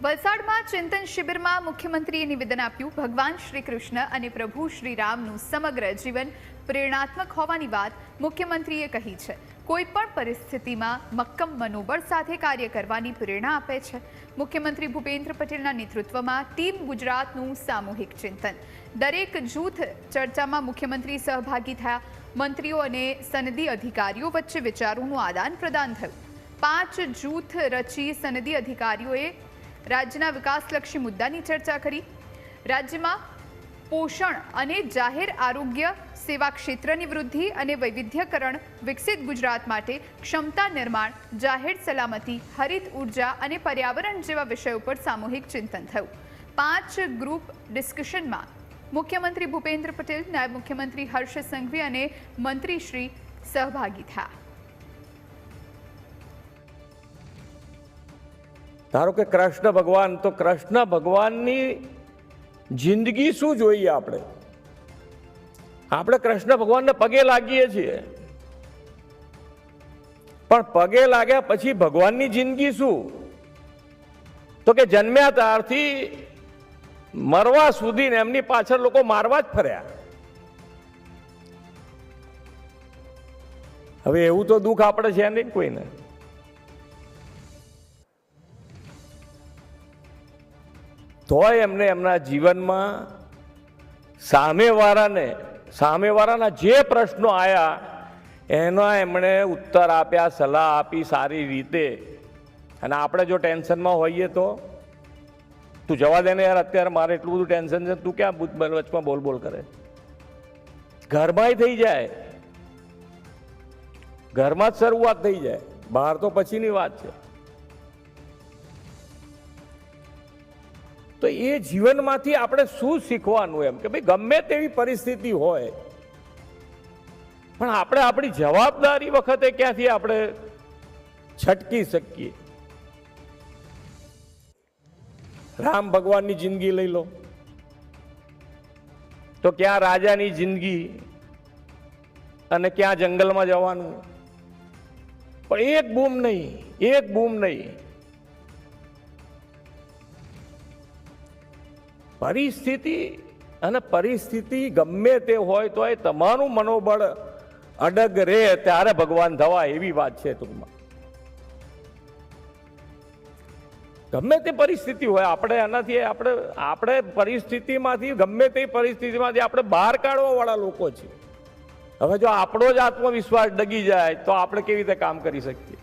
વલસાડમાં ચિંતન શિબિરમાં મુખ્યમંત્રીએ નિવેદન આપ્યું, ભગવાન શ્રી કૃષ્ણ અને પ્રભુ શ્રી રામનું સમગ્ર જીવન પ્રેરણાત્મક હોવાની વાત મુખ્યમંત્રીએ કહી છે. કોઈ પણ પરિસ્થિતિમાં મક્કમ મનોબળ સાથે કાર્ય કરવાની પ્રેરણા આપે છે. મુખ્યમંત્રી ભૂપેન્દ્ર પટેલના નેતૃત્વમાં ટીમ ગુજરાતનું સામૂહિક ચિંતન. દરેક જૂથ ચર્ચામાં મુખ્યમંત્રી સહભાગી થયા. મંત્રીઓ અને સનદી અધિકારીઓ વચ્ચે વિચારોનું આદાન પ્રદાન થયું. 5 જૂથ રચી સનદી અધિકારીઓએ રાજ્યના વિકાસલક્ષી મુદ્દાની ચર્ચા કરી. રાજ્યમાં પોષણ અને જાહેર આરોગ્ય સેવા ક્ષેત્રની વૃદ્ધિ અને વૈવિધ્યકરણ, વિકસિત ગુજરાત માટે ક્ષમતા નિર્માણ, જાહેર સલામતી, હરિત ઉર્જા અને પર્યાવરણ જેવા વિષયો પર સામૂહિક ચિંતન થયું. 5 ગ્રુપ ડિસ્કશનમાં મુખ્યમંત્રી ભૂપેન્દ્ર પટેલ, નાયબ મુખ્યમંત્રી હર્ષ સંઘવી અને મંત્રીશ્રી સહભાગી થયા. ધારો કે કૃષ્ણ ભગવાન, તો કૃષ્ણ ભગવાનની જિંદગી શું જોઈએ? આપણે કૃષ્ણ ભગવાનને પગે લાગીએ છીએ, પણ પગે લાગ્યા પછી ભગવાનની જિંદગી શું? તો કે જન્મ્યા ત્યારથી મરવા સુધી એમની પાછળ લોકો મારવા જ ફર્યા. હવે એવું તો દુઃખ આપણે છે નહીં કોઈને. તોય એમને એમના જીવનમાં સામેવાળાના જે પ્રશ્નો આવ્યા એનો એમણે ઉત્તર આપ્યા, સલાહ આપી સારી રીતે. અને આપણે જો ટેન્શનમાં હોઈએ તો તું જવા દે ને યાર, અત્યારે મારે એટલું બધું ટેન્શન છે, તું ક્યાં વચમાં બોલ કરે? ઘરમાંય થઈ જાય, ઘરમાં જ શરૂઆત થઈ જાય, બહાર તો પછીની વાત છે. તો એ જીવનમાંથી આપણે શું શીખવાનું એમ કે ભાઈ ગમે તેવી પરિસ્થિતિ હોય પણ આપણે આપણી જવાબદારી વખતે ક્યાંથી આપણે છટકી શકીએ. રામ ભગવાનની જિંદગી લઈ લો તો ક્યાં રાજાની જિંદગી અને ક્યાં જંગલમાં જવાનું, પણ એક બૂમ નહીં. પરિસ્થિતિ ગમે તે હોય તો એ તમારું મનોબળ અડગ રહે ત્યારે ભગવાન થવાય, એવી વાત છે. ટૂંકમાં ગમે તે પરિસ્થિતિ હોય, આપણે પરિસ્થિતિમાંથી ગમે તે પરિસ્થિતિમાંથી આપણે બહાર કાઢવા વાળા લોકો છીએ. હવે જો આપણો જ આત્મવિશ્વાસ ડગી જાય તો આપણે કેવી રીતે કામ કરી શકીએ?